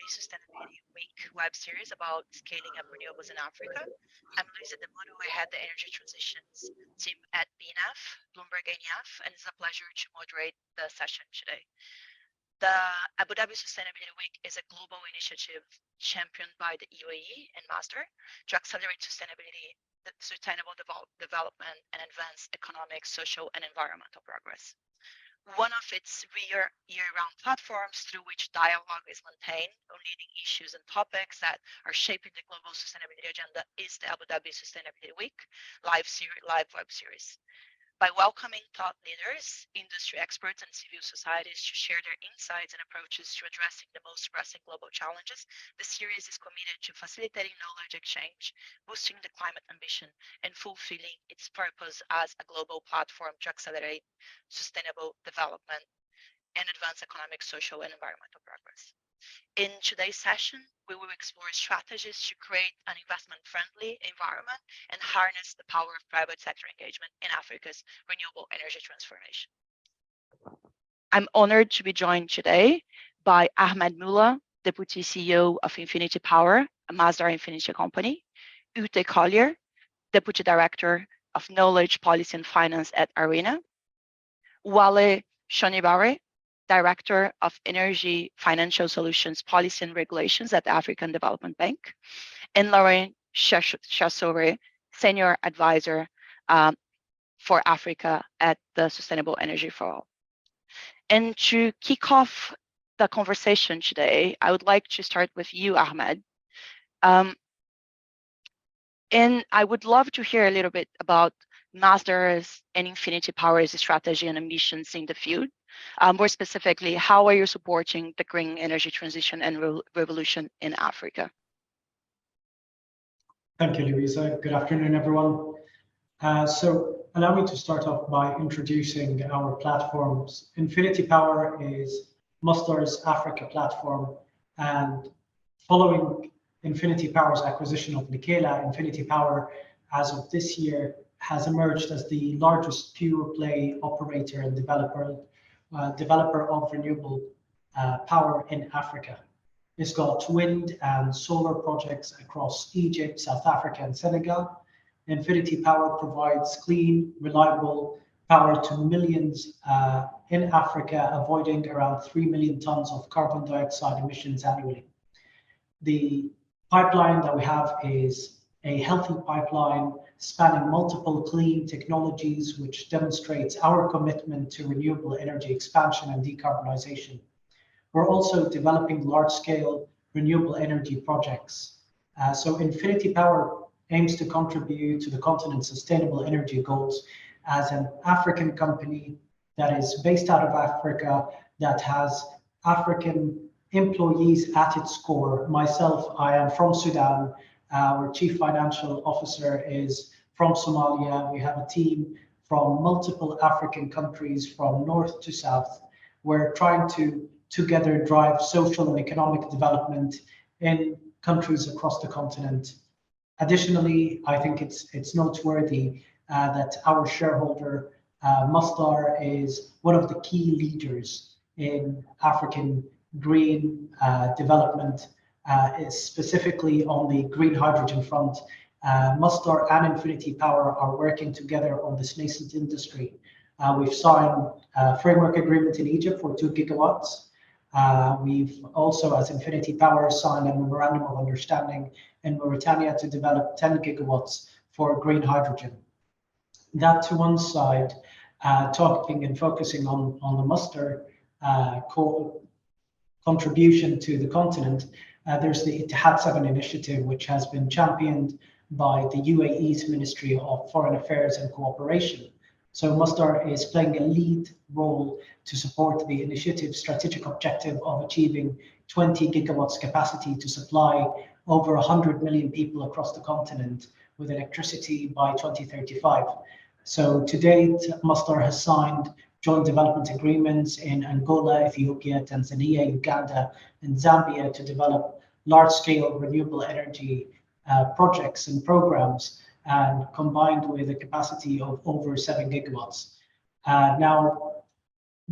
Sustainability Week web series about scaling up renewables in Africa. I'm Luisa de Muro. I head the energy transitions team at BNF, Bloomberg NEF, and it's a pleasure to moderate the session today. The Abu Dhabi Sustainability Week is a global initiative championed by the UAE and Master to accelerate sustainable development and advance economic, social, and environmental progress. One of its year-round platforms through which dialogue is maintained on leading issues and topics that are shaping the global sustainability agenda is the Abu Dhabi Sustainability Week live web series. By welcoming thought leaders, industry experts, and civil societies to share their insights and approaches to addressing the most pressing global challenges, the series is committed to facilitating knowledge exchange, boosting the climate ambition, and fulfilling its purpose as a global platform to accelerate sustainable development and advance economic, social, and environmental progress. In today's session, we will explore strategies to create an investment-friendly environment and harness the power of private sector engagement in Africa's renewable energy transformation. I'm honored to be joined today by Ahmed Mullah, Deputy CEO of Infinity Power, a Masdar Infinity company, Ute Collier, Deputy Director of Knowledge, Policy and Finance at Arena, Wale Shonibare, Director of Energy Financial Solutions Policy and Regulations at the African Development Bank, and Lauren Chassore, Senior Advisor for Africa at the Sustainable Energy for All. And to kick off the conversation today, I would like to start with you, Ahmed. And I would love to hear a little bit about Masdar's and Infinity Power's strategy and ambitions in the field. More specifically, how are you supporting the green energy transition and revolution in Africa? Thank you, Louisa. Good afternoon, everyone. So allow me to start off by introducing our platforms. Infinity Power is Masdar's Africa platform, and following Infinity Power's acquisition of Nikela, Infinity Power, as of this year, has emerged as the largest pure-play operator and developer of renewable power in Africa. It's got wind and solar projects across Egypt, South Africa, and Senegal. Infinity Power provides clean, reliable power to millions in Africa, avoiding around 3 million tons of carbon dioxide emissions annually. The pipeline that we have is a healthy pipeline spanning multiple clean technologies, which demonstrates our commitment to renewable energy expansion and decarbonization. We're also developing large-scale renewable energy projects. So Infinity Power aims to contribute to the continent's sustainable energy goals as an African company that is based out of Africa, that has African employees at its core. Myself, I am from Sudan. Our chief financial officer is from Somalia. We have a team from multiple African countries from north to south. We're trying to together drive social and economic development in countries across the continent. Additionally, I think it's noteworthy that our shareholder, Masdar, is one of the key leaders in African green development, specifically on the green hydrogen front. Masdar and Infinity Power are working together on this nascent industry. We've signed a framework agreement in Egypt for 2 gigawatts. We've also, as Infinity Power, signed a memorandum of understanding in Mauritania to develop 10 gigawatts for green hydrogen. That to one side, talking and focusing on the Masdar contribution to the continent, there's the Ittihad 7 initiative, which has been championed by the UAE's Ministry of Foreign Affairs and Cooperation. So Masdar is playing a lead role to support the initiative's strategic objective of achieving 20 gigawatts capacity to supply over 100 million people across the continent with electricity by 2035. So to date, Masdar has signed joint development agreements in Angola, Ethiopia, Tanzania, Uganda, and Zambia to develop large-scale renewable energy projects and programs, and combined with a capacity of over 7 gigawatts. Now,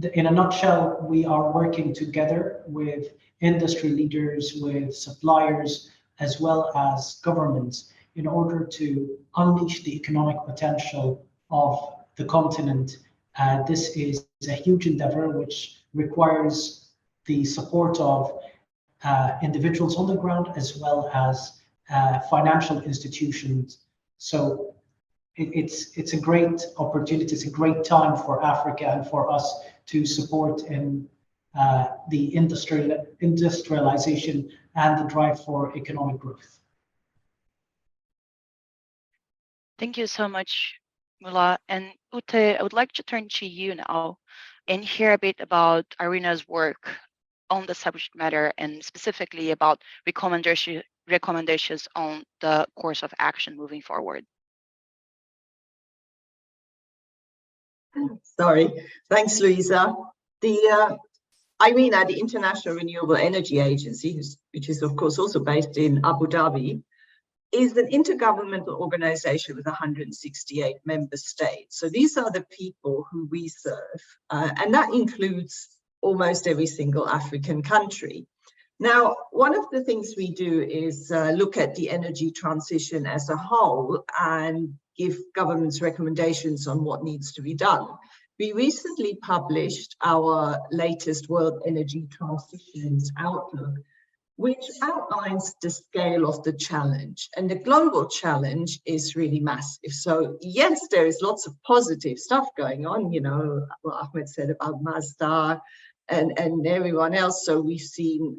in a nutshell, we are working together with industry leaders, with suppliers, as well as governments in order to unleash the economic potential of the continent. This is a huge endeavor which requires the support of individuals on the ground as well as financial institutions. So it's a great opportunity. It's a great time for Africa and for us to support in the industrialization and the drive for economic growth. Thank you so much, Mullah. And Ute, I would like to turn to you now and hear a bit about IRENA's work on the subject matter and specifically about recommendations on the course of action moving forward. Sorry, thanks, Louisa. The IRENA, the International Renewable Energy Agency, which is of course also based in Abu Dhabi, is an intergovernmental organization with 168 member states. So these are the people who we serve, and that includes almost every single African country. Now, one of the things we do is look at the energy transition as a whole and give governments recommendations on what needs to be done. We recently published our latest World Energy Transitions Outlook, which outlines the scale of the challenge. And the global challenge is really massive. So yes, there is lots of positive stuff going on, you know, what Ahmed said about Mazda and everyone else. So we've seen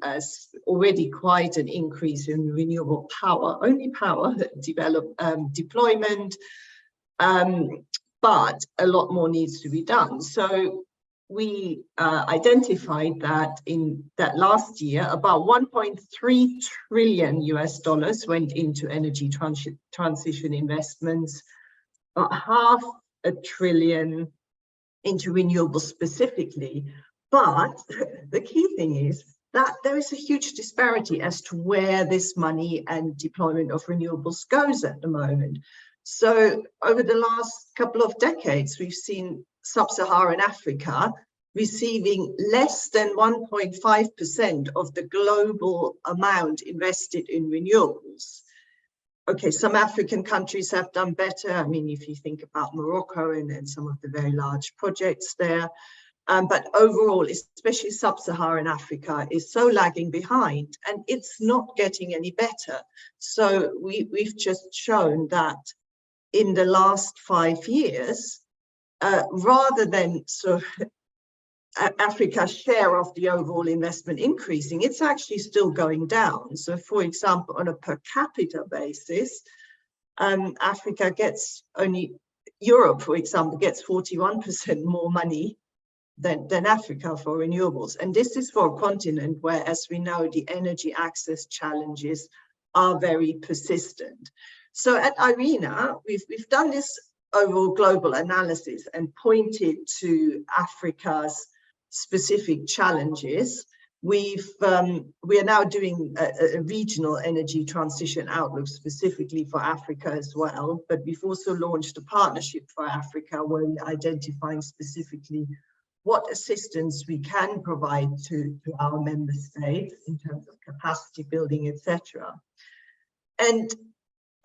already quite an increase in renewable power, only power deployment, but a lot more needs to be done. So we identified that in that last year, about $1.3 trillion went into energy transition investments, about $500 billion into renewables specifically. But the key thing is that there is a huge disparity as to where this money and deployment of renewables goes at the moment. So over the last couple of decades, we've seen Sub-Saharan Africa receiving less than 1.5% of the global amount invested in renewables. Okay, some African countries have done better. I mean, if you think about Morocco and some of the very large projects there, but overall, especially Sub-Saharan Africa is so lagging behind and it's not getting any better. So we've just shown that in the last 5 years, rather than sort of Africa's share of the overall investment increasing, it's actually still going down. So for example, on a per capita basis, Africa gets Europe, for example, gets 41% more money than Africa for renewables. And this is for a continent where, as we know, the energy access challenges are very persistent. So at IRENA, we've done this overall global analysis and pointed to Africa's specific challenges. We are now doing a regional energy transition outlook specifically for Africa as well, but we've also launched a partnership for Africa where we're identifying specifically what assistance we can provide to our member states in terms of capacity building, etc. And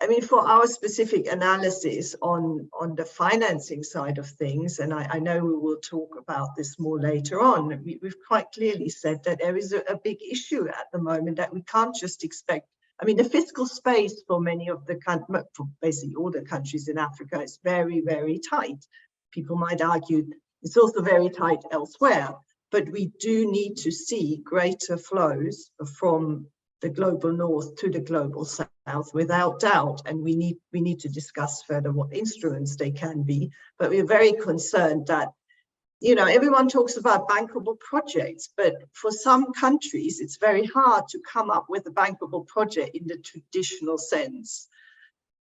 I mean, for our specific analysis on the financing side of things, and I know we will talk about this more later on, we've quite clearly said that there is a big issue at the moment that we can't just expect. I mean, the fiscal space for many of the countries, for basically all the countries in Africa, is very, very tight. People might argue it's also very tight elsewhere, but we do need to see greater flows from the global north to the global south, without doubt, and we need to discuss further what instruments they can be. But we're very concerned that, you know, everyone talks about bankable projects, but for some countries, it's very hard to come up with a bankable project in the traditional sense.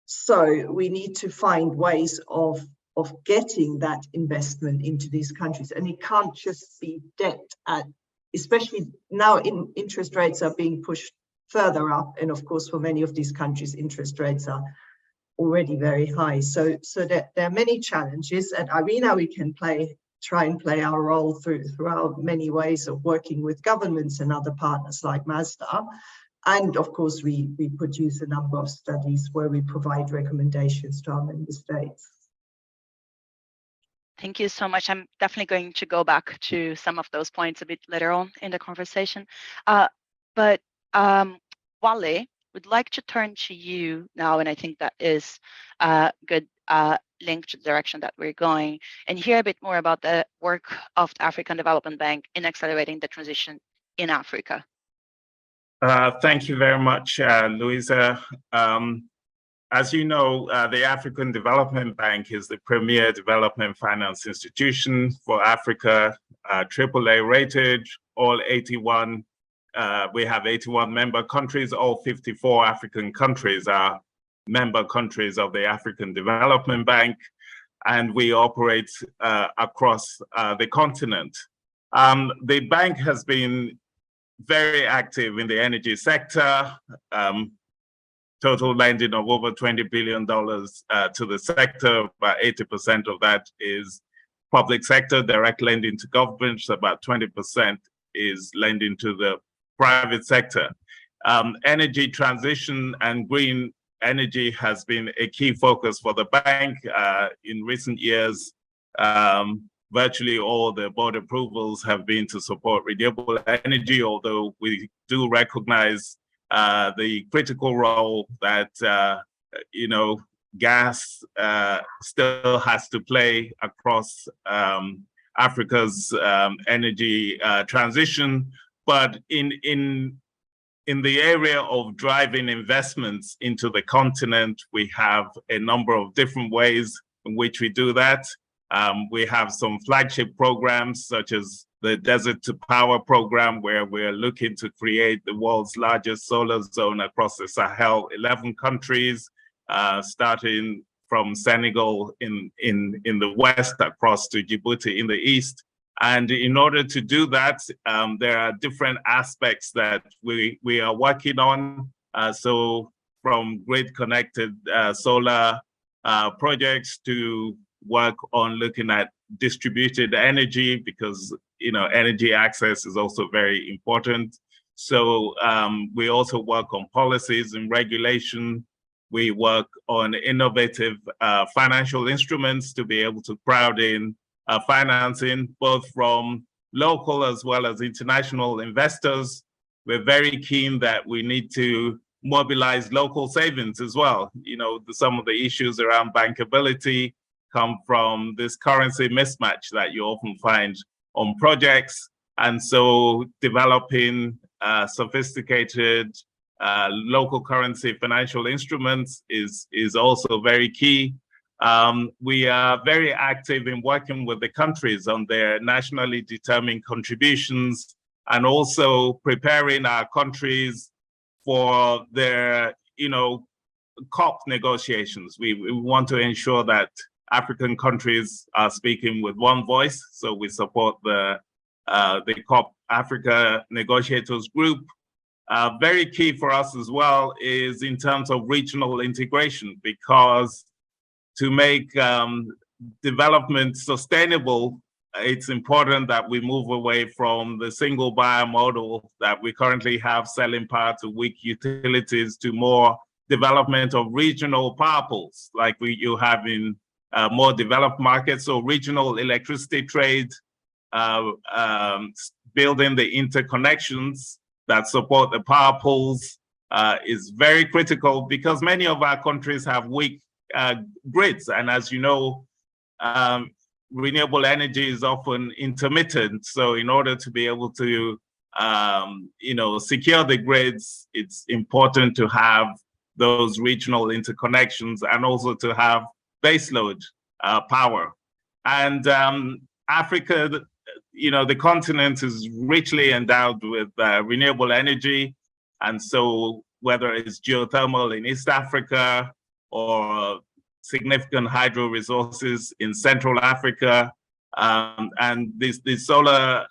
So we need to find ways of getting that investment into these countries, and it can't just be debt especially now interest rates are being pushed further up, and of course for many of these countries interest rates are already very high. So there are many challenges. At IRENA we can play try and play our role through our many ways of working with governments and other partners like Mazda. And of course, we produce a number of studies where we provide recommendations to our member states. Thank you so much. I'm definitely going to go back to some of those points a bit later on in the conversation. But Wale, would like to turn to you now, and I think that is a good link to the direction that we're going, and hear a bit more about the work of the African Development Bank in accelerating the transition in Africa. Thank you very much, Louisa. As you know, the African Development Bank is the premier development finance institution for Africa, AAA rated, all 81. We have 81 member countries. All 54 African countries are member countries of the African Development Bank, and we operate across the continent. The bank has been very active in the energy sector. Total lending of over $20 billion to the sector. About 80% of that is public sector, direct lending to governments. About 20% is lending to the private sector. Energy transition and green energy has been a key focus for the bank. In recent years, virtually all the board approvals have been to support renewable energy, although we do recognize the critical role that gas still has to play across Africa's energy transition. But in the area of driving investments into the continent, we have a number of different ways in which we do that. We have some flagship programs such as the Desert to Power program, where we're looking to create the world's largest solar zone across the Sahel, 11 countries, starting from Senegal in the west across to Djibouti in the east. And in order to do that, there are different aspects that we are working on. So from grid-connected solar projects to work on looking at distributed energy, because energy access is also very important. So we also work on policies and regulation. We work on innovative financial instruments to be able to crowd in financing, both from local as well as international investors. We're very keen that we need to mobilize local savings as well. Some of the issues around bankability come from this currency mismatch that you often find on projects. And so developing sophisticated local currency financial instruments is also very key. We are very active in working with the countries on their nationally determined contributions, and also preparing our countries for their COP negotiations. We want to ensure that African countries are speaking with one voice, so we support the COP Africa Negotiators Group. Very key for us as well is in terms of regional integration, because to make development sustainable, it's important that we move away from the single buyer model that we currently have, selling power to weak utilities, to more development of regional power pools like you have in more developed markets. So regional electricity trade, building the interconnections that support the power pools is very critical, because many of our countries have weak grids. And as you know, renewable energy is often intermittent. So in order to be able to secure the grids, it's important to have those regional interconnections and also to have baseload power. And Africa, the continent is richly endowed with renewable energy. And so whether it's geothermal in East Africa or significant hydro resources in Central Africa, and these solar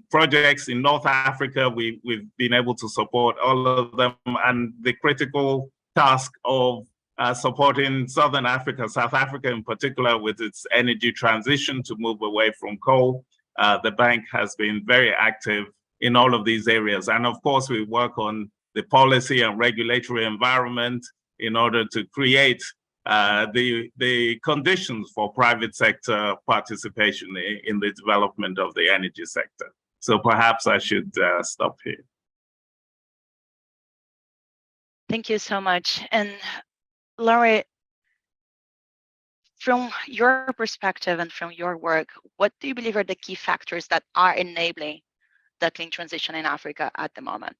projects in North Africa, we've been able to support all of them. And the critical task of supporting Southern Africa, South Africa in particular, with its energy transition to move away from coal. The bank has been very active in all of these areas. And of course, we work on the policy and regulatory environment in order to create the conditions for private sector participation in the development of the energy sector. So perhaps I should stop here. Thank you so much. And Laurie, from your perspective and from your work, what do you believe are the key factors that are enabling the clean transition in Africa at the moment?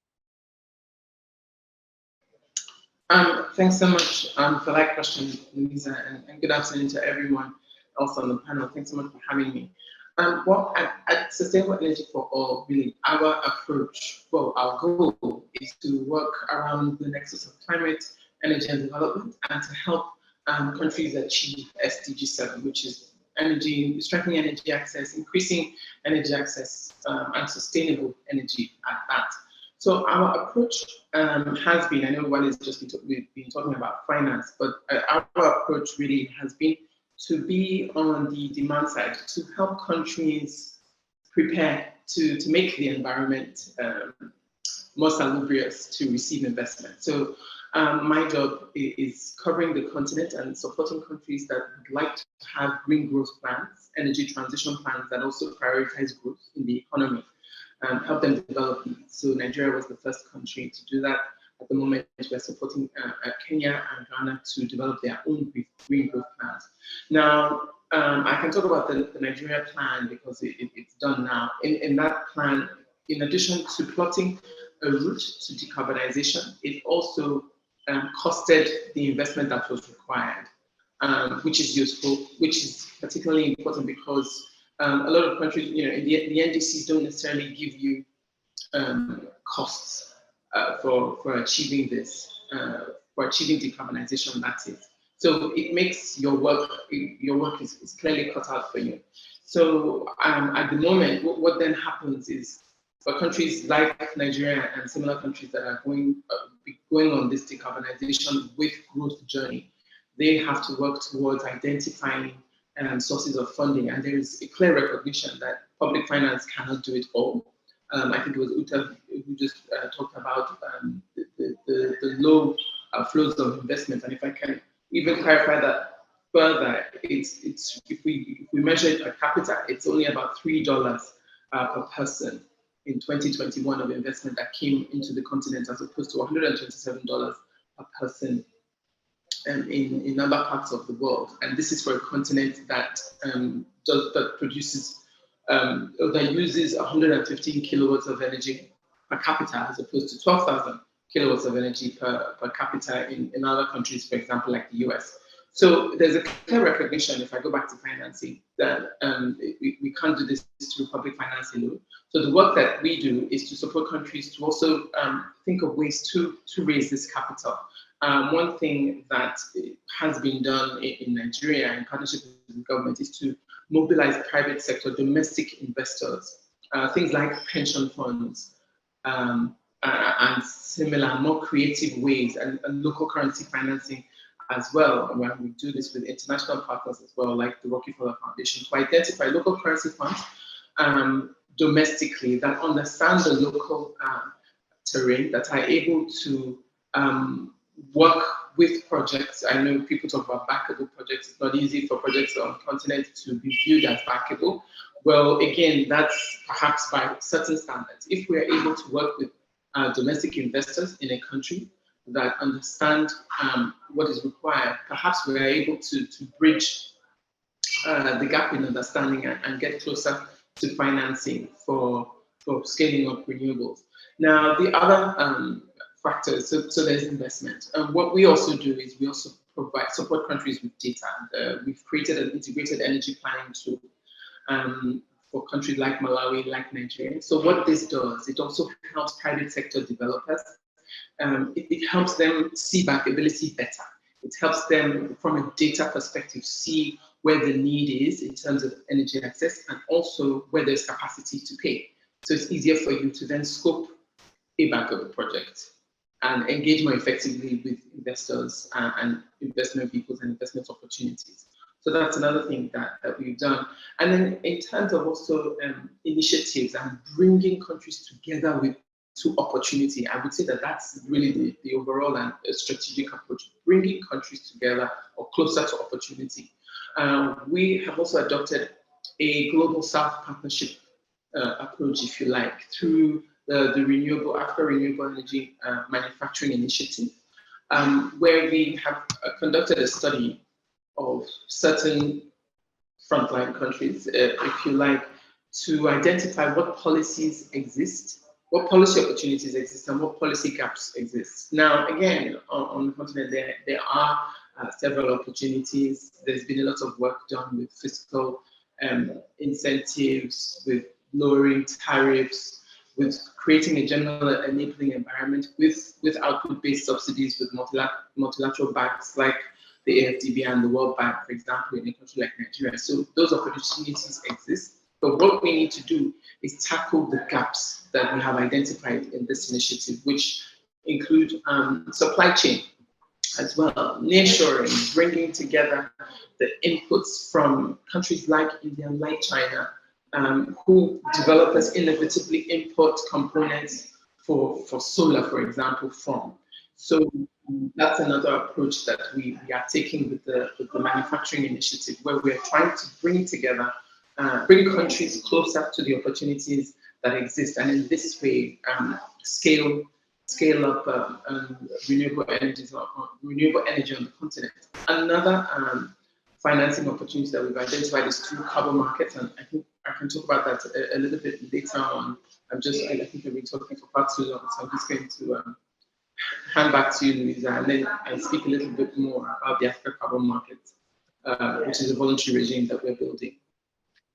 Thanks so much for that question, Louisa, and good afternoon to everyone else on the panel. Thanks so much for having me. Well, at Sustainable Energy for All, really, our approach, well, our goal is to work around the nexus of climate, energy, and development, and to help countries achieve SDG 7, which is energy, strengthening energy access, increasing energy access, and sustainable energy at that. So our approach has been, I know one is just we've been talking about finance, but our approach really has been to be on the demand side, to help countries prepare to make the environment more salubrious to receive investment. So my job is covering the continent and supporting countries that would like to have green growth plans, energy transition plans that also prioritize growth in the economy, help them develop these. So Nigeria was the first country to do that. At the moment, we're supporting Kenya and Ghana to develop their own green growth plans. Now, I can talk about the Nigeria plan because it's done now. In that plan, in addition to plotting a route to decarbonization, it also costed the investment that was required, which is useful, which is particularly important because a lot of countries, you know, the NDCs don't necessarily give you costs for achieving this, for achieving decarbonization, that is. So it makes your work is clearly cut out for you. So at the moment, what then happens is for countries like Nigeria and similar countries that are going on this decarbonization with growth journey, they have to work towards identifying sources of funding, and there is a clear recognition that public finance cannot do it all. I think it was Uta who just talked about the low flows of investment, and if I can even clarify that further, it's if we measure it per capita, it's only about $3 per person in 2021 of investment that came into the continent, as opposed to $127 per person in other parts of the world. And this is for a continent that produces that uses 115 kilowatts of energy per capita, as opposed to 12,000 kilowatts of energy per capita in other countries, for example, like the US. So there's a clear recognition, if I go back to financing, that we can't do this through public finance alone. So the work that we do is to support countries to also think of ways to raise this capital. One thing that has been done in Nigeria in partnership with the government is to mobilize private sector, domestic investors, things like pension funds, and similar, more creative ways, and local currency financing as well. When we do this with international partners as well, like the Rockefeller Foundation, to identify local currency funds domestically that understand the local terrain, that are able to work with projects. I know people talk about backable projects. It's not easy for projects on the continent to be viewed as backable. Well, again, that's perhaps by certain standards. If we're able to work with domestic investors in a country that understand what is required, perhaps we're able to bridge the gap in understanding and get closer to financing for scaling up renewables. Now, the other factors, so there's investment. What we also do is we also support countries with data. We've created an integrated energy planning tool for countries like Malawi, like Nigeria. So what this does, it also helps private sector developers. It helps them see bankability better. It helps them from a data perspective see where the need is in terms of energy access, and also where there's capacity to pay. So it's easier for you to then scope a bankable project and engage more effectively with investors and investment vehicles and investment opportunities. So that's another thing that we've done. And then in terms of also initiatives and bringing countries together to opportunity, I would say that that's really the overall and strategic approach, bringing countries together or closer to opportunity. We have also adopted a Global South Partnership approach, if you like, through the Renewable Energy Manufacturing Initiative, where we have conducted a study of certain frontline countries, if you like, to identify what policies exist, what policy opportunities exist, and what policy gaps exist. Now, again, on the continent, there are several opportunities. There's been a lot of work done with fiscal incentives, with lowering tariffs, with creating a general enabling environment, with output-based subsidies, with multilateral banks like the AFDB and the World Bank, for example, in a country like Nigeria. So those opportunities exist. But what we need to do is tackle the gaps that we have identified in this initiative, which include supply chain as well, nearshoring, bringing together the inputs from countries like India, like China, who developers inevitably import components for solar, for example, from. So that's another approach that we are taking with the manufacturing initiative, where we're trying to bring together, bring countries closer to the opportunities that exist, and in this way, scale up renewable energy on the continent. Another financing opportunity that we've identified is through carbon markets, and I think I can talk about that a little bit later on. I think I've been talking for far too long, so I'm just going to hand back to you, Louisa, and then I'll speak a little bit more about the Africa Carbon Market, which is a voluntary regime that we're building.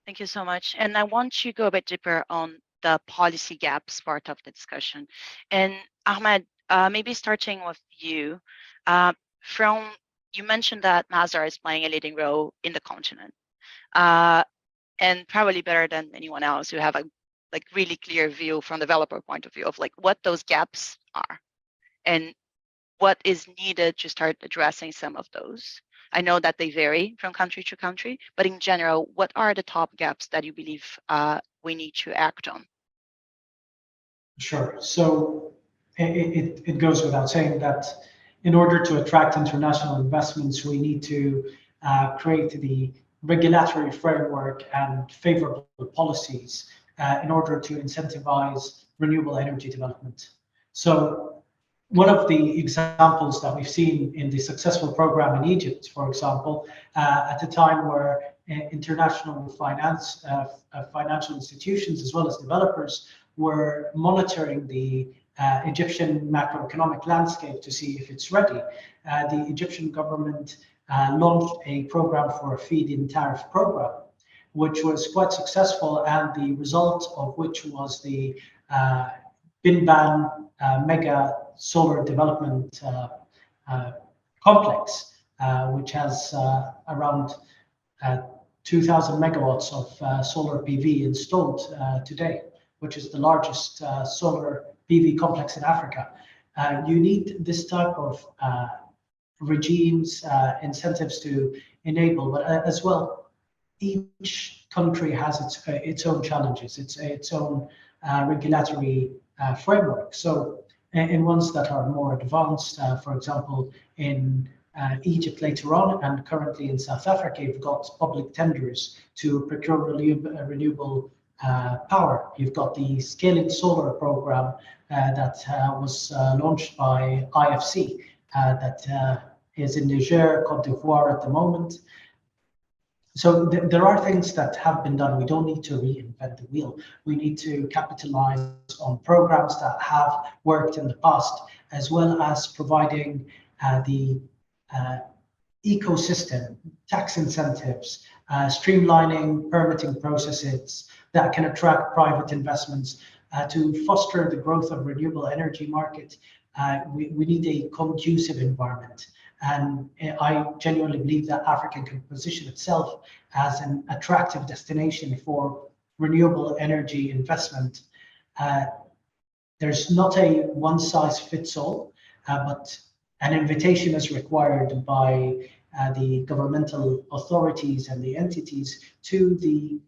Thank you so much. And I want to go a bit deeper on the policy gaps part of the discussion. And Ahmed, maybe starting with you, you mentioned that Masdar is playing a leading role in the continent, and probably better than anyone else who have a really clear view from the developer point of view of what those gaps are and what is needed to start addressing some of those. I know that they vary from country to country, but in general, what are the top gaps that you believe we need to act on? Sure. So it goes without saying that in order to attract international investments, we need to create the regulatory framework and favorable policies in order to incentivize renewable energy development. So one of the examples that we've seen in the successful program in Egypt, for example, at a time where international financial institutions as well as developers were monitoring the Egyptian macroeconomic landscape to see if it's ready, the Egyptian government launched a program for a feed-in tariff program, which was quite successful, and the result of which was the Binban mega solar development complex, which has around 2,000 megawatts of solar PV installed today, which is the largest solar PV complex in Africa. You need this type of regimes, incentives to enable, but as well, each country has its own challenges, its own regulatory framework. So in ones that are more advanced, for example, in Egypt later on, and currently in South Africa, you've got public tenders to procure renewable power. You've got the Scaling Solar program that was launched by IFC, that is in Niger, Cote d'Ivoire at the moment. So there are things that have been done. We don't need to reinvent the wheel. We need to capitalize on programs that have worked in the past, as well as providing the ecosystem, tax incentives, streamlining permitting processes that can attract private investments to foster the growth of renewable energy market. We need a conducive environment. And I genuinely believe that Africa can position itself as an attractive destination for renewable energy investment. There's not a one-size-fits-all. but an invitation is required by the governmental authorities and the entities to the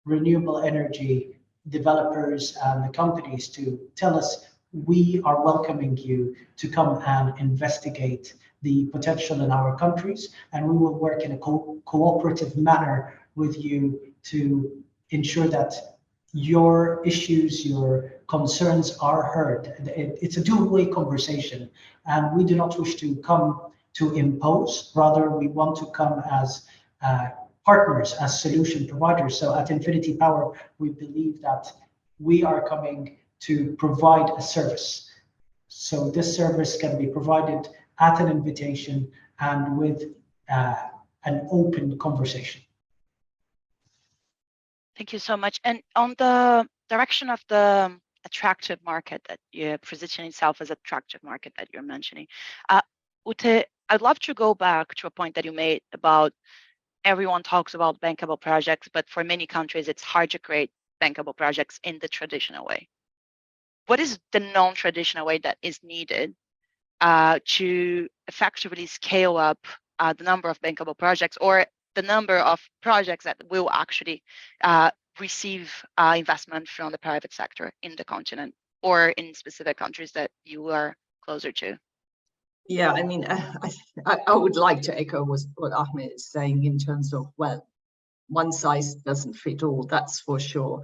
renewable energy developers and the companies to tell us, we are welcoming you to come and investigate the potential in our countries, and we will work in a cooperative manner with you to ensure that your issues, your concerns are heard. It's a two-way conversation, and we do not wish to come to impose. Rather, we want to come as partners, as solution providers. So at Infinity Power, we believe that we are coming to provide a service. So this service can be provided at an invitation and with an open conversation. Thank you so much. And on the direction of the attractive market that you position itself as attractive market that you're mentioning, Ute, I'd love to go back to a point that you made about everyone talks about bankable projects, but for many countries, it's hard to create bankable projects in the traditional way. What is the non-traditional way that is needed to effectively scale up the number of bankable projects, or the number of projects that will actually receive investment from the private sector in the continent or in specific countries that you are closer to? Yeah, I mean, I would like to echo what Ahmed is saying in terms of, well, one size doesn't fit all, that's for sure.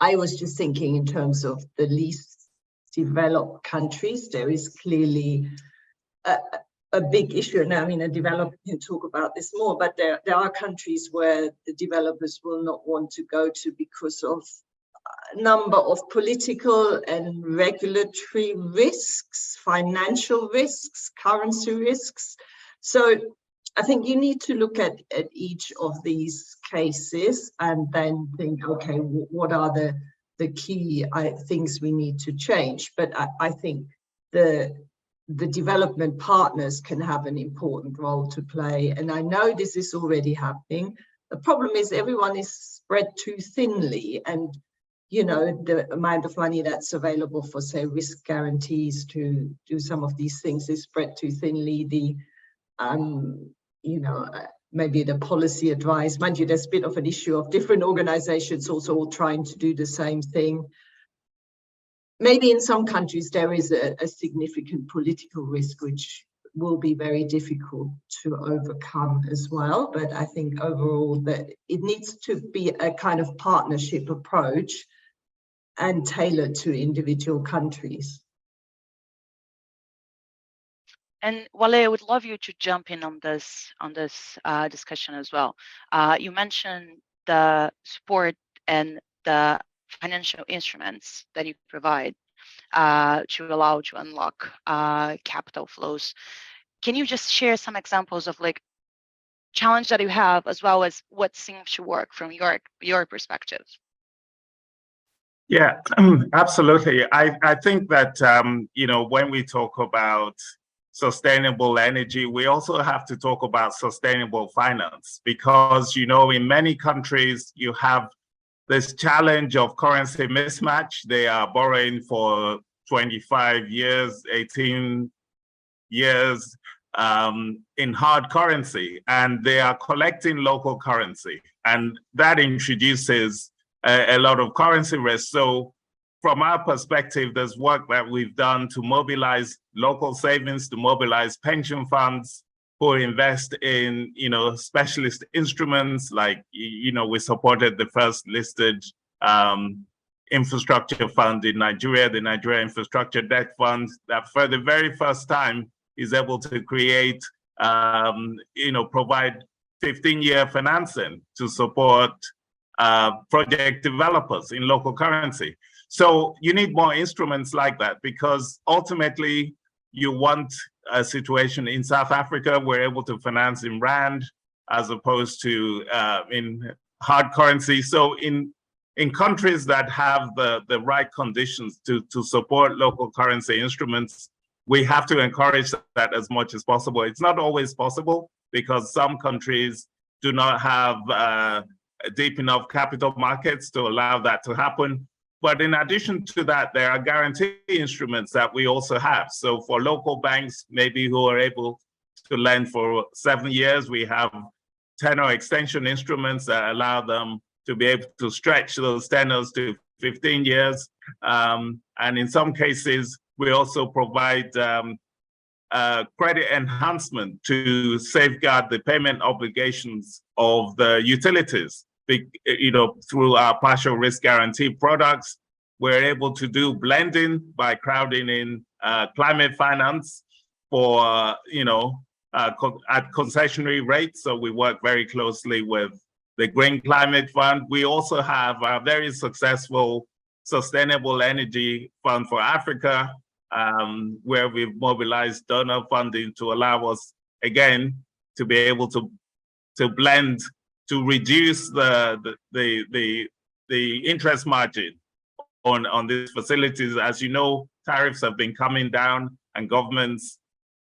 I was just thinking in terms of the least developed countries, there is clearly a big issue. And I mean, a developer can talk about this more, but there are countries where the developers will not want to go to because of a number of political and regulatory risks, financial risks, currency risks. So I think you need to look at each of these cases and then think, okay, what are the key things we need to change? But I think the development partners can have an important role to play. And I know this is already happening. The problem is everyone is spread too thinly, and you know, the amount of money that's available for, say, risk guarantees to do some of these things is spread too thinly. The you know, maybe the policy advice, mind you, there's a bit of an issue of different organizations also all trying to do the same thing. Maybe in some countries there is a significant political risk which will be very difficult to overcome as well. But I think overall that it needs to be a kind of partnership approach and tailored to individual countries. And Wale, I would love you to jump in on this discussion as well. You mentioned the support and the financial instruments that you provide to allow to unlock capital flows. Can you just share some examples of like challenge that you have, as well as what seems to work from your perspective? Yeah, absolutely. I think that you know, when we talk about sustainable energy, we also have to talk about sustainable finance, because you know, in many countries you have this challenge of currency mismatch. They are borrowing for 25 years, 18 years in hard currency, and they are collecting local currency, and that introduces a lot of currency risk. So from our perspective, there's work that we've done to mobilize local savings, to mobilize pension funds who invest in, you know, specialist instruments. Like, you know, we supported the first listed infrastructure fund in Nigeria, the Nigeria Infrastructure Debt Fund, that for the very first time is able to create, you know, provide 15-year financing to support project developers in local currency. So you need more instruments like that, because ultimately you want a situation in South Africa, we're able to finance in Rand as opposed to in hard currency. So in countries that have the right conditions to support local currency instruments, we have to encourage that as much as possible. It's not always possible because some countries do not have deep enough capital markets to allow that to happen. But in addition to that, there are guarantee instruments that we also have. So for local banks, maybe who are able to lend for 7 years, we have tenor extension instruments that allow them to be able to stretch those tenors to 15 years. And in some cases, we also provide credit enhancement to safeguard the payment obligations of the utilities. Through our partial risk guarantee products, we're able to do blending by crowding in climate finance for, at concessionary rates. So we work very closely with the Green Climate Fund. We also have a very successful Sustainable Energy Fund for Africa, where we've mobilized donor funding to allow us, again, to be able to blend, to reduce the interest margin on these facilities. As you know, tariffs have been coming down, and governments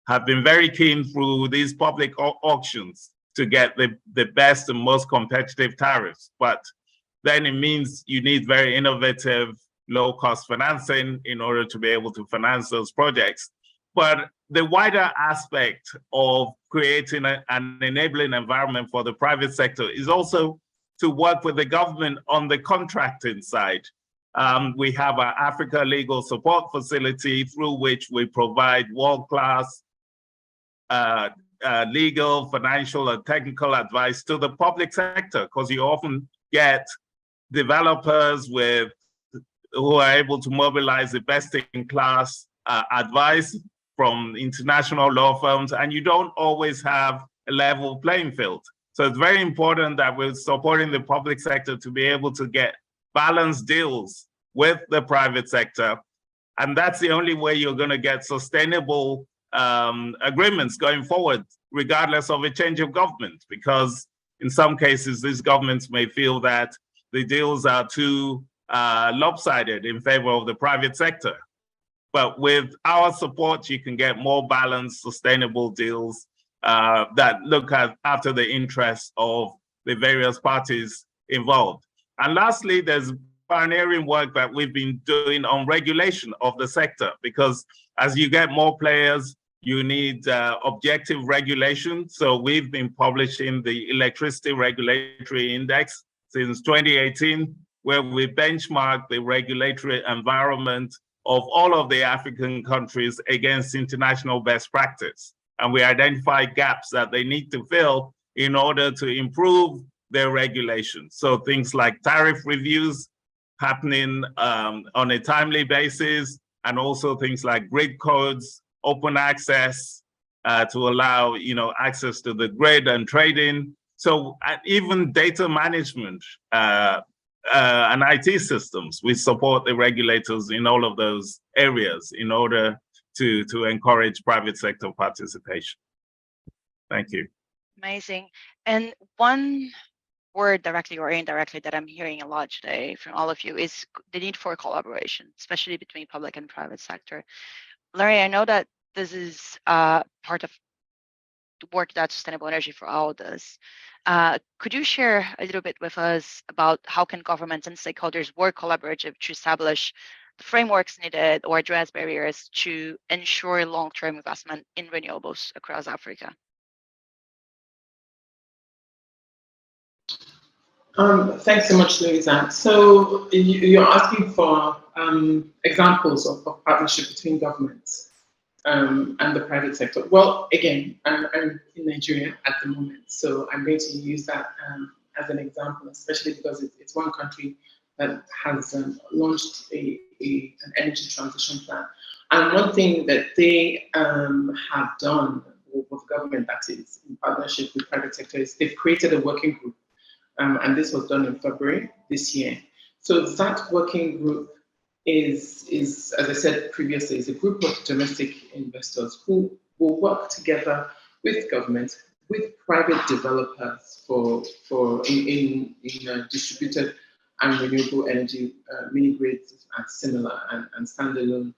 have been very keen through these public auctions to get the best and most competitive tariffs. But then it means you need very innovative, low-cost financing in order to be able to finance those projects. But the wider aspect of creating an enabling environment for the private sector is also to work with the government on the contracting side. We have our Africa Legal Support Facility, through which we provide world-class legal, financial, and technical advice to the public sector, because you often get developers who are able to mobilize the best-in-class advice from international law firms, and you don't always have a level playing field. So it's very important that we're supporting the public sector to be able to get balanced deals with the private sector. And that's the only way you're going to get sustainable agreements going forward, regardless of a change of government, because in some cases, these governments may feel that the deals are too lopsided in favor of the private sector. But with our support, you can get more balanced, sustainable deals that look after the interests of the various parties involved. And lastly, there's pioneering work that we've been doing on regulation of the sector, because as you get more players, you need objective regulation. So we've been publishing the Electricity Regulatory Index since 2018, where we benchmark the regulatory environment of all of the African countries against international best practice. And we identify gaps that they need to fill in order to improve their regulations. So things like tariff reviews happening on a timely basis, and also things like grid codes, open access to allow access to the grid and trading. So even data management and IT systems, we support the regulators in all of those areas in order to encourage private sector participation. Thank you. Amazing. And one word, directly or indirectly, that I'm hearing a lot today from all of you is the need for collaboration, especially between public and private sector. Larry, I know that this is part of the work that Sustainable Energy for All does. Could you share a little bit with us about how can governments and stakeholders work collaborative to establish the frameworks needed or address barriers to ensure long-term investment in renewables across Africa? Thanks so much, Louisa. So you're asking for examples of partnership between governments and the private sector. Well, again, I'm in Nigeria at the moment, so I'm going to use that as an example, especially because it's one country that has launched an energy transition plan. And one thing that they have done with government, that is in partnership with private sector, is they've created a working group. And this was done in February this year. So that working group is, as I said previously, is a group of domestic investors who will work together with government, with private developers in distributed and renewable energy mini grids and similar and standalone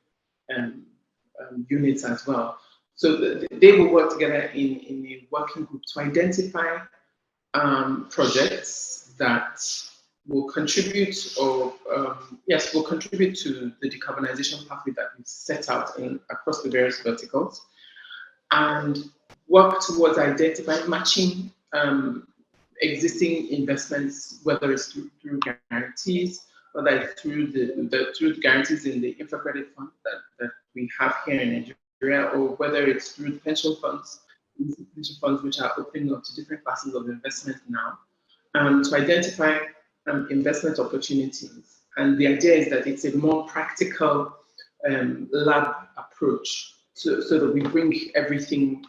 units as well. So they will work together in a working group to identify projects that will contribute or yes, will contribute to the decarbonization pathway that we've set out across the various verticals, and work towards identifying, matching existing investments, whether it's through guarantees, whether it's through the guarantees in the infra credit fund that we have here in Nigeria, or whether it's through the pension funds which are opening up to different classes of investment now, to identify investment opportunities. And the idea is that it's a more practical lab approach, so that we bring everything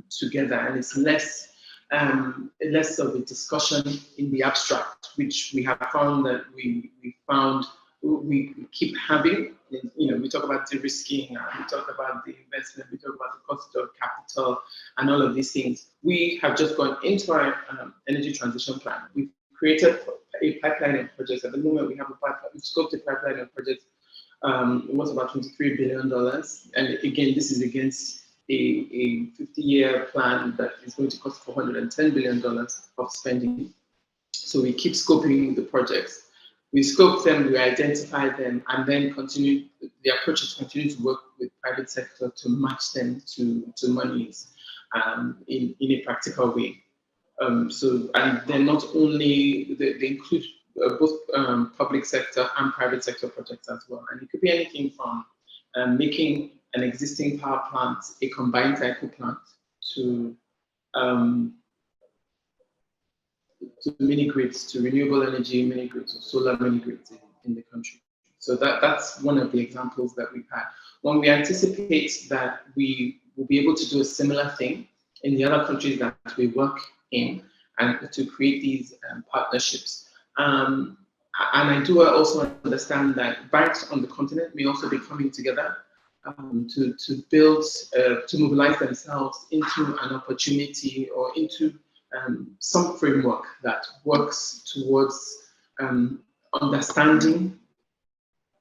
together, and it's less of a discussion in the abstract, which we have found that we keep having. You know, we talk about de-risking, we talk about the investment, we talk about the cost of capital, and all of these things. We have just gone into our energy transition plan. We've created a pipeline of projects. At the moment, we have a pipeline. We've scoped a pipeline of projects worth about $23 billion. And again, this is against a 50-year plan that is going to cost $410 billion of spending. So we keep scoping the projects. We scope them, we identify them, and then continue. The approach is continue to work with private sector to match them to monies in a practical way. And they're not only, they include both public sector and private sector projects as well. And it could be anything from making an existing power plant a combined cycle plant to mini grids, to renewable energy mini grids, or solar mini grids in the country. So that's one of the examples that we've had. When we anticipate that we will be able to do a similar thing in the other countries that we work in, and to create these partnerships. And I do also understand that banks on the continent may also be coming together to build, to mobilize themselves into an opportunity or into some framework that works towards understanding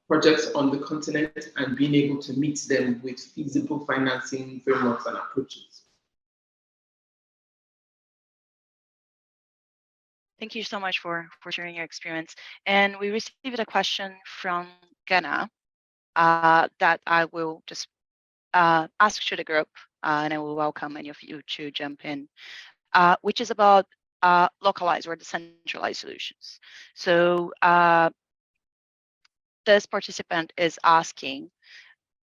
projects on the continent and being able to meet them with feasible financing frameworks and approaches. Thank you so much for sharing your experience. And we received a question from Ghana that I will just ask to the group, and I will welcome any of you to jump in, which is about localized or decentralized solutions. So this participant is asking,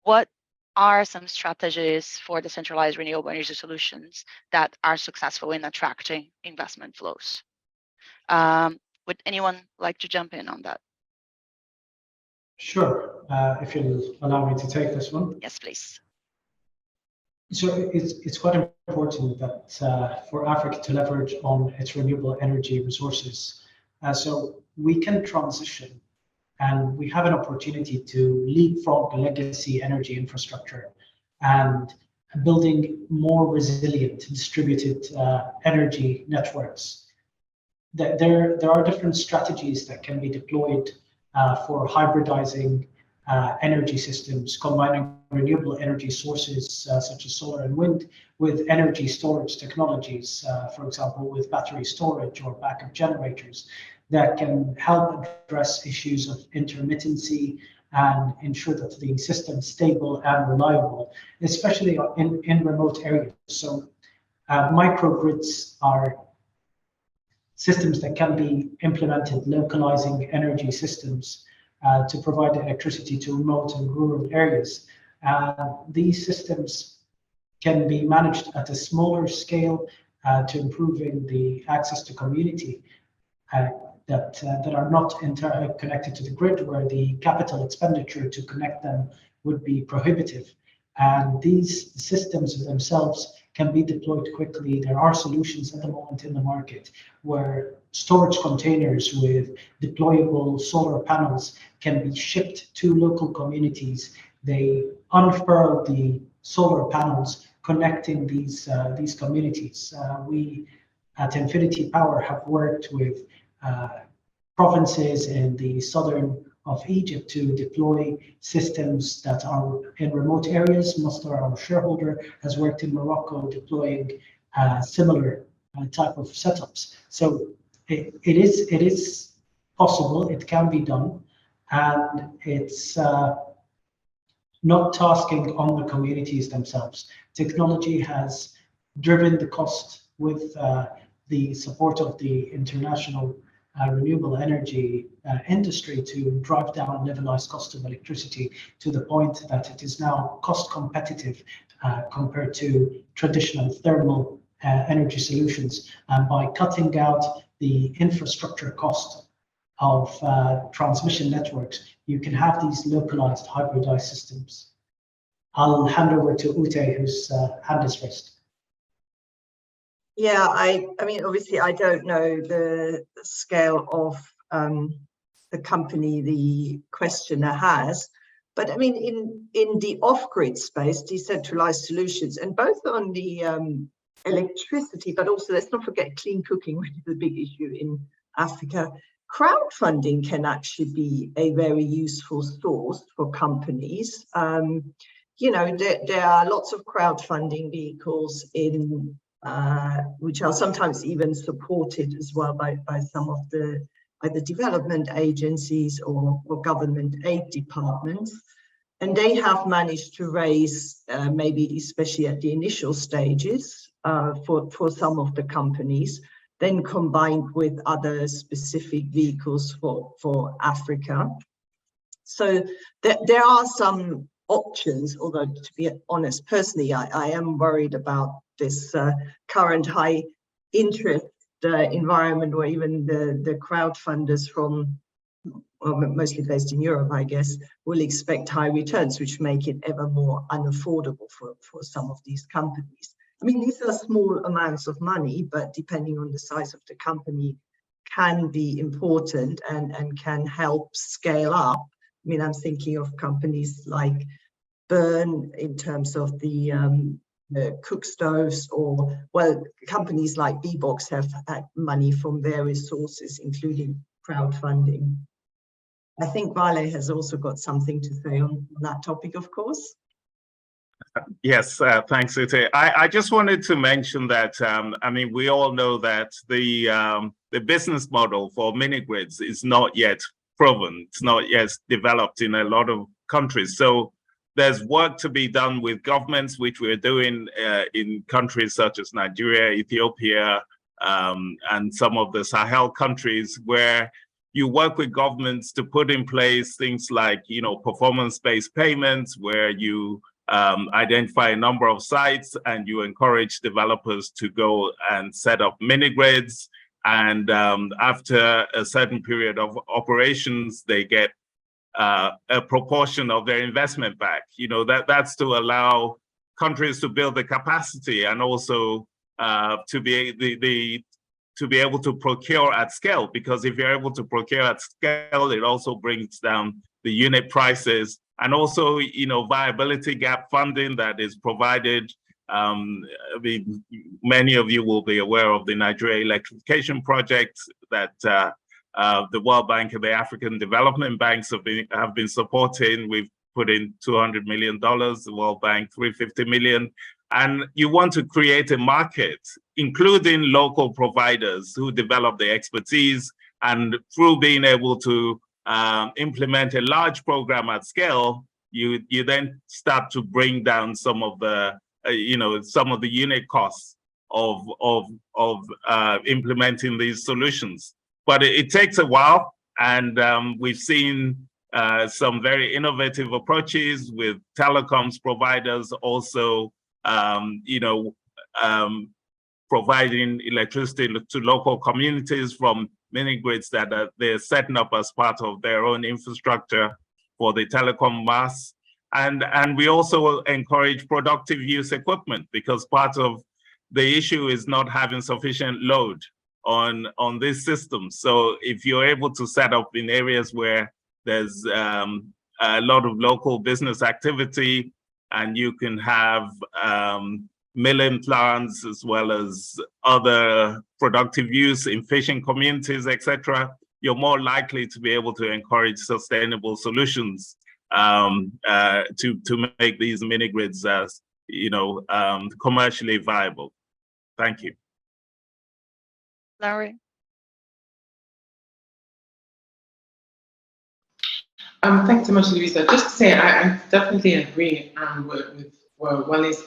what are some strategies for decentralized renewable energy solutions that are successful in attracting investment flows? Would anyone like to jump in on that? Sure, if you'll allow me to take this one. Yes, please. So it's quite important that for Africa to leverage on its renewable energy resources. So we can transition, and we have an opportunity to leapfrog legacy energy infrastructure and building more resilient distributed energy networks. There are different strategies that can be deployed for hybridizing energy systems, combining renewable energy sources such as solar and wind with energy storage technologies, for example, with battery storage or backup generators that can help address issues of intermittency and ensure that the system is stable and reliable, especially in remote areas. So microgrids are systems that can be implemented, localizing energy systems to provide electricity to remote and rural areas. These systems can be managed at a smaller scale to improving the access to community that are not connected to the grid, where the capital expenditure to connect them would be prohibitive. And these systems themselves can be deployed quickly. There are solutions at the moment in the market where storage containers with deployable solar panels can be shipped to local communities. They unfurl the solar panels connecting these communities. We at Infinity Power have worked with provinces in the southern of Egypt to deploy systems that are in remote areas. Mustar, our shareholder, has worked in Morocco deploying similar type of setups. So it is possible, it can be done. and it's not tasking on the communities themselves. Technology has driven the cost with the support of the international renewable energy industry to drive down levelized cost of electricity to the point that it is now cost competitive compared to traditional thermal energy solutions. And by cutting out the infrastructure cost of transmission networks, you can have these localized hybridized systems. I'll hand over to Ute, whose hand is raised. Yeah, I mean, obviously, I don't know the scale of the company the questioner has, but I mean, in the off-grid space, decentralized solutions, and both on the electricity, but also let's not forget clean cooking, which is a big issue in Africa. Crowdfunding can actually be a very useful source for companies. You know, there are lots of crowdfunding vehicles in which are sometimes even supported as well by some of the either development agencies or government aid departments. And they have managed to raise, maybe especially at the initial stages, for some of the companies, then combined with other specific vehicles for Africa. So there are some options, although to be honest, personally, I am worried about this current high interest environment where even the crowdfunders from, well, mostly based in Europe, I guess, will expect high returns, which make it ever more unaffordable for some of these companies. I mean, these are small amounts of money, but depending on the size of the company, can be important and can help scale up. I mean, I'm thinking of companies like Burn in terms of the cook stoves, or, well, companies like Bbox have had money from various sources, including crowdfunding. I think Vale has also got something to say on that topic, of course. Yes, thanks, Ute. I just wanted to mention that, I mean, we all know that the business model for mini grids is not yet proven. It's not yet developed in a lot of countries. So there's work to be done with governments, which we're doing in countries such as Nigeria, Ethiopia, and some of the Sahel countries, where you work with governments to put in place things like, you know, performance-based payments, where you identify a number of sites and you encourage developers to go and set up mini grids. And after a certain period of operations, they get a proportion of their investment back. You know, that's to allow countries to build the capacity and also to be able to procure at scale. Because if you're able to procure at scale, it also brings down the unit prices, and also, you know, viability gap funding that is provided. I mean, many of you will be aware of the Nigeria electrification project that the World Bank and the African Development Banks have been supporting. We've put in $200 million, the World Bank $350 million. And you want to create a market, including local providers who develop the expertise, and through being able to implement a large program at scale, you then start to bring down some of the some of the unit costs of implementing these solutions. But it takes a while, and we've seen some very innovative approaches with telecoms providers also, providing electricity to local communities from mini grids that they're setting up as part of their own infrastructure for the telecom mass. And we also encourage productive use equipment, because part of the issue is not having sufficient load on this system. So if you're able to set up in areas where there's a lot of local business activity, and you can have milling plants as well as other productive use in fishing communities, etc., you're more likely to be able to encourage sustainable solutions to make these mini grids as commercially viable. Thank you. Larry. Thanks so much, Louisa. Just to say, I definitely agree with Wale's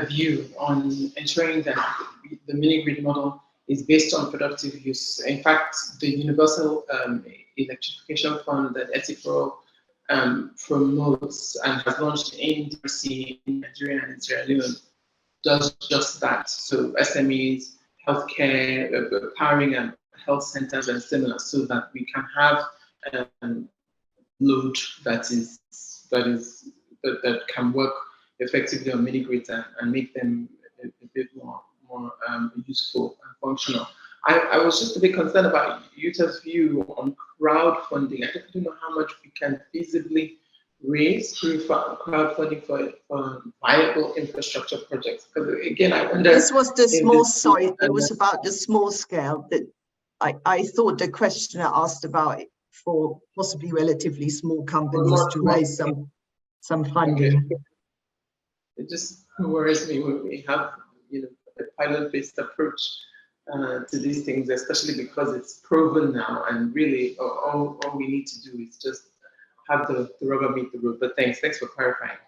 view on ensuring that the mini-grid model is based on productive use. In fact, the Universal Electrification Fund that ETIPRO promotes and has launched in DRC, in Nigeria, and in Sierra Leone does just that. So SMEs, healthcare, powering health centers and similar, so that we can have load that can work effectively on mini grids and make them a bit more useful and functional. I was just a bit concerned about Utah's view on crowdfunding. I don't know how much we can feasibly raise through crowdfunding for viable infrastructure projects. Because again, I wonder. This was the small. Sorry, it was about the small scale that I thought the questioner asked about it for possibly relatively small companies to raise some funding. Okay. It just worries me when we have a pilot-based approach to these things, especially because it's proven now, and really all we need to do is just have the rubber meet the road. But thanks for clarifying.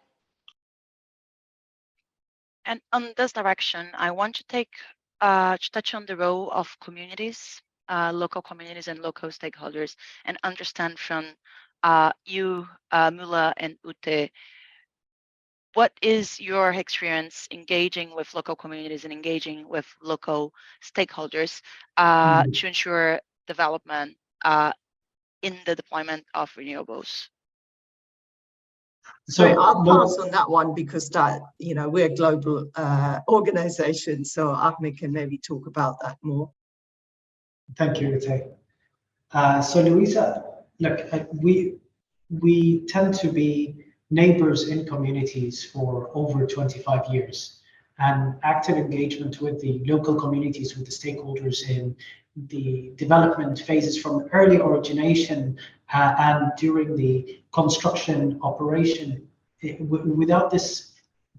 And on this direction, I want to touch on the role of communities, local communities and local stakeholders, and understand from you, Mula and Ute, what is your experience engaging with local communities and engaging with local stakeholders to ensure development in the deployment of renewables? So I'll pass on that one because we're a global organization, so Ahmed can maybe talk about that more. Thank you, Ute. So Louisa, look, we tend to be neighbors in communities for over 25 years, and active engagement with the local communities, with the stakeholders in the development phases from early origination and during the construction operation. Without this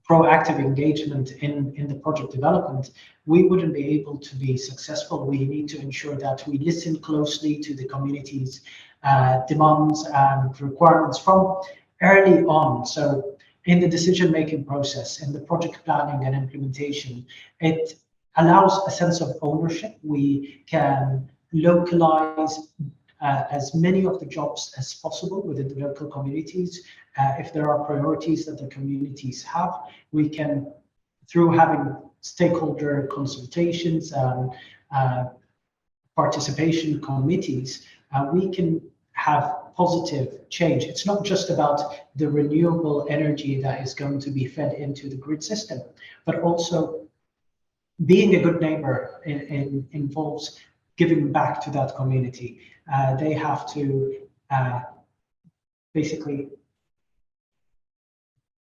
proactive engagement in the project development, we wouldn't be able to be successful. We need to ensure that we listen closely to the community's demands and requirements from early on. So in the decision-making process, in the project planning and implementation, it allows a sense of ownership. We can localize as many of the jobs as possible within the local communities. If there are priorities that the communities have, we can, through having stakeholder consultations and participation committees, we can have positive change. It's not just about the renewable energy that is going to be fed into the grid system, but also being a good neighbor involves giving back to that community. They have to basically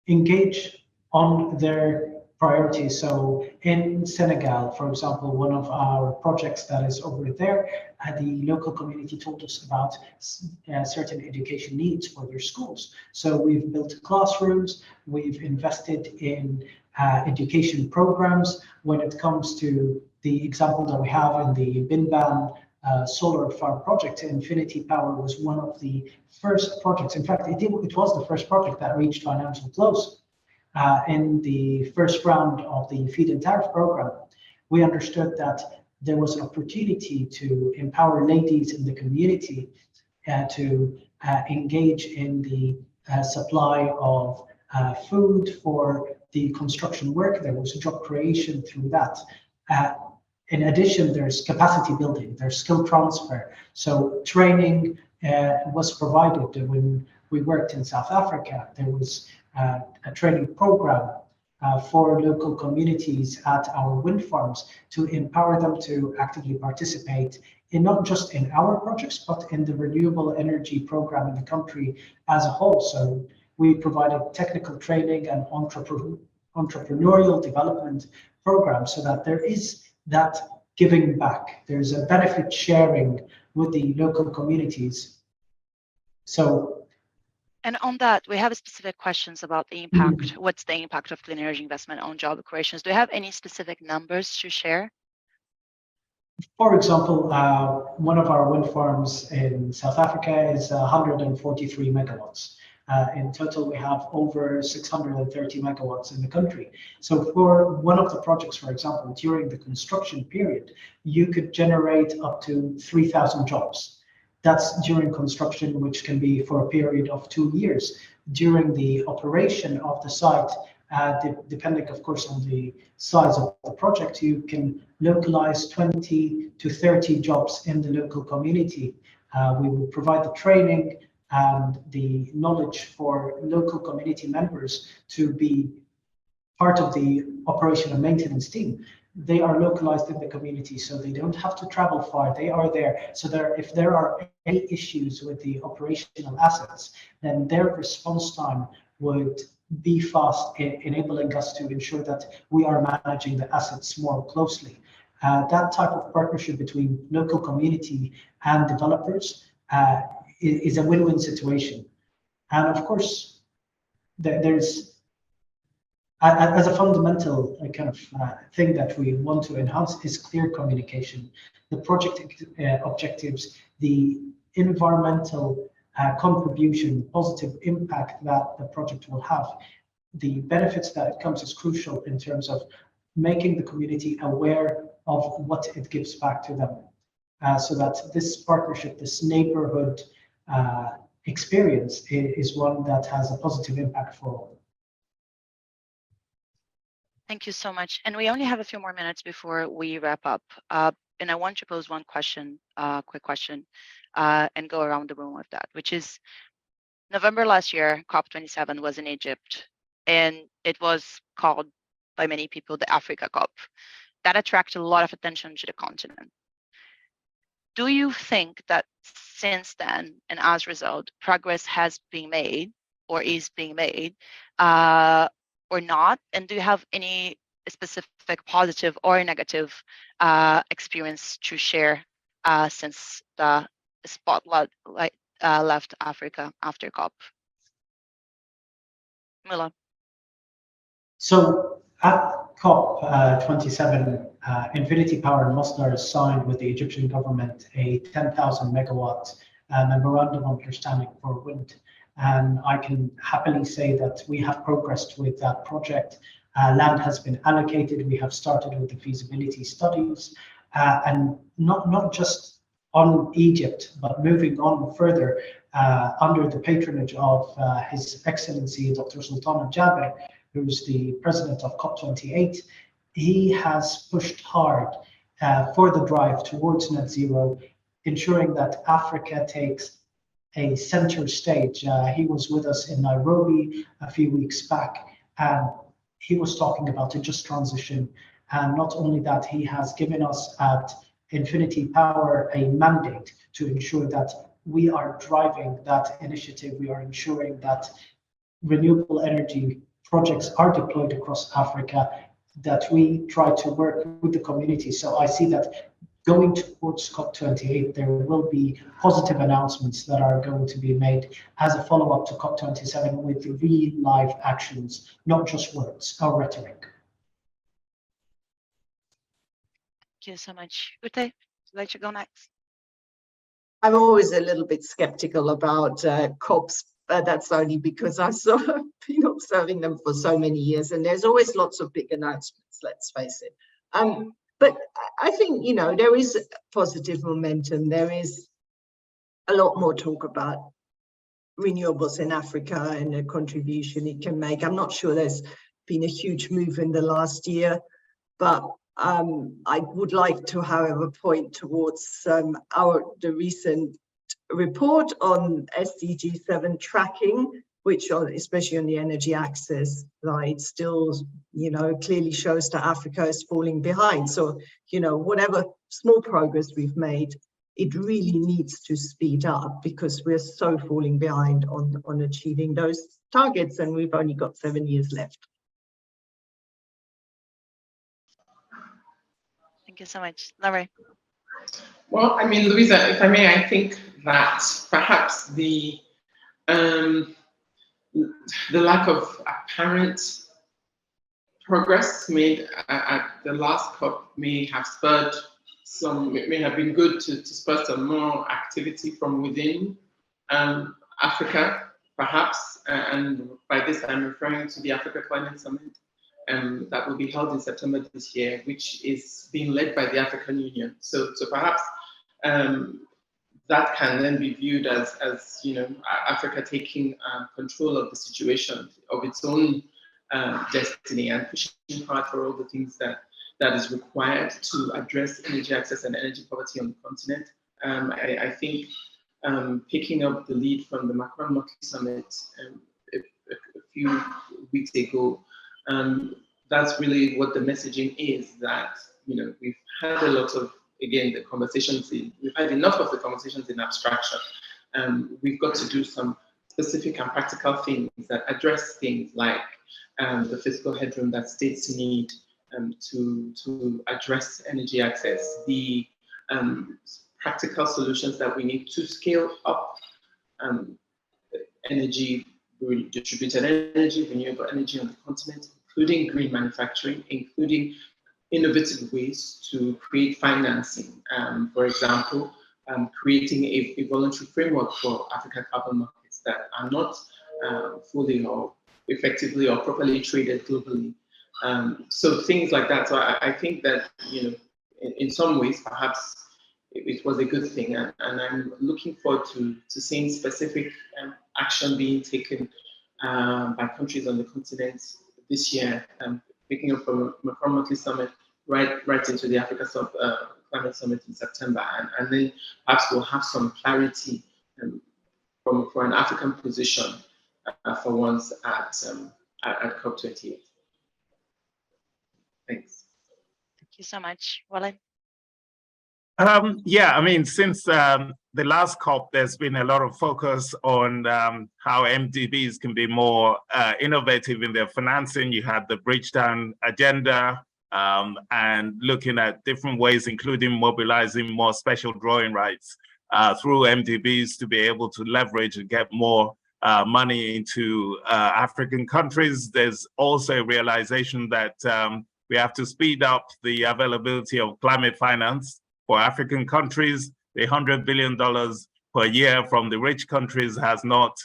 engage on their priorities. So in Senegal, for example, one of our projects that is over there, the local community told us about certain education needs for their schools. So we've built classrooms, we've invested in education programs. When it comes to the example that we have in the Binban solar farm project, Infinity Power was one of the first projects. In fact, it was the first project that reached financial close. In the first round of the feed-in tariff program, we understood that there was an opportunity to empower ladies in the community to engage in the supply of food for the construction work. There was job creation through that. In addition, there's capacity building, there's skill transfer. So training was provided. When we worked in South Africa, there was a training program for local communities at our wind farms to empower them to actively participate in not just in our projects, but in the renewable energy program in the country as a whole. So we provided technical training and entrepreneurial development programs so that there is that giving back. There's a benefit sharing with the local communities. So, and on that, we have specific questions about the impact. What's the impact of clean energy investment on job creations? Do you have any specific numbers to share? For example, one of our wind farms in South Africa is 143 megawatts. In total, we have over 630 megawatts in the country. So for one of the projects, for example, during the construction period, you could generate up to 3,000 jobs. That's during construction, which can be for a period of 2 years. During the operation of the site, depending, of course, on the size of the project, you can localize 20 to 30 jobs in the local community. We will provide the training and the knowledge for local community members to be part of the operation and maintenance team. They are localized in the community, so they don't have to travel far. They are there. So if there are any issues with the operational assets, then their response time would be fast, enabling us to ensure that we are managing the assets more closely. That type of partnership between local community and developers is a win-win situation. And of course, there's as a fundamental kind of thing that we want to enhance is clear communication. The project objectives, the environmental contribution, positive impact that the project will have, the benefits that it comes is crucial in terms of making the community aware of what it gives back to them. So that this partnership, this neighborhood experience is one that has a positive impact for all. Thank you so much. And we only have a few more minutes before we wrap up. And I want to pose one question, quick question, and go around the room with that, which is November last year, COP27 was in Egypt, and it was called by many people the Africa COP. That attracted a lot of attention to the continent. Do you think that since then, and as a result, progress has been made or is being made, or not? And do you have any specific positive or negative experience to share since the spotlight left Africa after COP? Mula. So at COP27, Infinity Power and Masdar signed with the Egyptian government a 10,000 megawatt memorandum of understanding for wind. And I can happily say that we have progressed with that project. Land has been allocated. We have started with the feasibility studies, and not just on Egypt, but moving on further under the patronage of His Excellency Dr. Sultan Al-Jaber, who's the president of COP28. He has pushed hard for the drive towards net zero, ensuring that Africa takes a center stage. He was with us in Nairobi a few weeks back, and he was talking about a just transition. And not only that, he has given us at Infinity Power a mandate to ensure that we are driving that initiative. We are ensuring that renewable energy projects are deployed across Africa, that we try to work with the community. So I see that going towards COP28, there will be positive announcements that are going to be made as a follow-up to COP27 with real live actions, not just words or rhetoric. Thank you so much. Ute, would you like to go next? I'm always a little bit skeptical about COPs. That's only because I've been observing them for so many years, and there's always lots of big announcements, let's face it. But I think, you know, there is positive momentum. There is a lot more talk about renewables in Africa and the contribution it can make. I'm not sure there's been a huge move in the last year, but I would like to, however, point towards the recent report on SDG 7 tracking, which especially on the energy access side still, you know, clearly shows that Africa is falling behind. So, you know, whatever small progress we've made, it really needs to speed up because we're so falling behind on achieving those targets, and we've only got 7 years left. Thank you so much. Larry. Well, I mean, Louisa, if I may, I think that perhaps the lack of apparent progress made at the last COP may have spurred it may have been good to spur some more activity from within Africa, perhaps, and by this I'm referring to the Africa Climate Summit that will be held in September this year, which is being led by the African Union. So perhaps that can then be viewed as Africa taking control of the situation, of its own destiny, and pushing hard for all the things that is required to address energy access and energy poverty on the continent. I think picking up the lead from the Macron-Motley Summit a few weeks ago, that's really what the messaging is, that we've had a lot of, again, the conversations we've had enough of the conversations in abstraction. We've got to do some specific and practical things that address things like the fiscal headroom that states need to address energy access, the practical solutions that we need to scale up energy, distributed energy, renewable energy on the continent, including green manufacturing, including innovative ways to create financing. For example, creating a voluntary framework for African carbon markets that are not fully or effectively or properly traded globally. So things like that. So I think that, in some ways, perhaps it was a good thing, and I'm looking forward to seeing specific action being taken by countries on the continent this year, picking up from Macron-Motley Summit right into the Africa Climate Summit in September, and then perhaps we'll have some clarity for an African position for once at COP28. Thanks. Thank you so much, Wale. Yeah, I mean, since the last COP, there's been a lot of focus on how MDBs can be more innovative in their financing. You had the Bridgetown agenda and looking at different ways, including mobilizing more special drawing rights through MDBs to be able to leverage and get more money into African countries. There's also a realization that we have to speed up the availability of climate finance for African countries. The $100 billion per year from the rich countries has not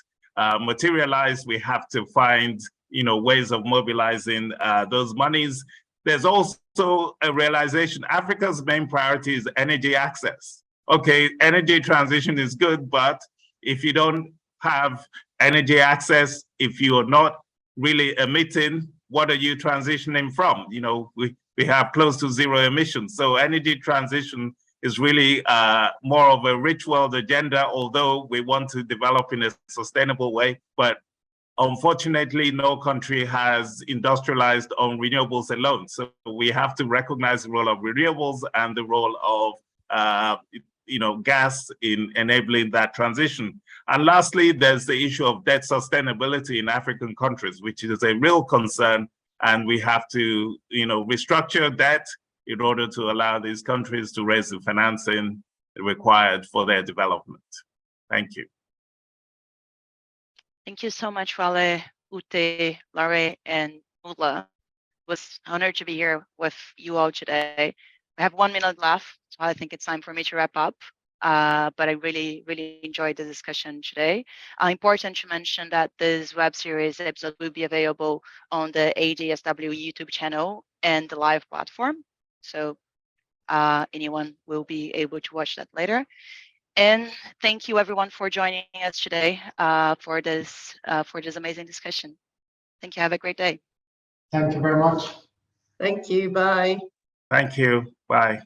materialized. We have to find, ways of mobilizing those monies. There's also a realization Africa's main priority is energy access. Okay, energy transition is good, but if you don't have energy access, if you are not really emitting, what are you transitioning from? We have close to zero emissions. So energy transition is really more of a rich world agenda, although we want to develop in a sustainable way. But unfortunately, no country has industrialized on renewables alone. So we have to recognize the role of renewables and the role of gas in enabling that transition. And lastly, there's the issue of debt sustainability in African countries, which is a real concern. And we have to, restructure debt in order to allow these countries to raise the financing required for their development. Thank you. Thank you so much, Wale, Ute, Lare, and Mula. It was an honor to be here with you all today. We have 1 minute left, so I think it's time for me to wrap up. But I really, really enjoyed the discussion today. Important to mention that this web series episode will be available on the ADSW YouTube channel and the live platform. So anyone will be able to watch that later. And thank you everyone for joining us today for this amazing discussion. Thank you. Have a great day. Thank you very much. Thank you. Bye. Thank you. Bye.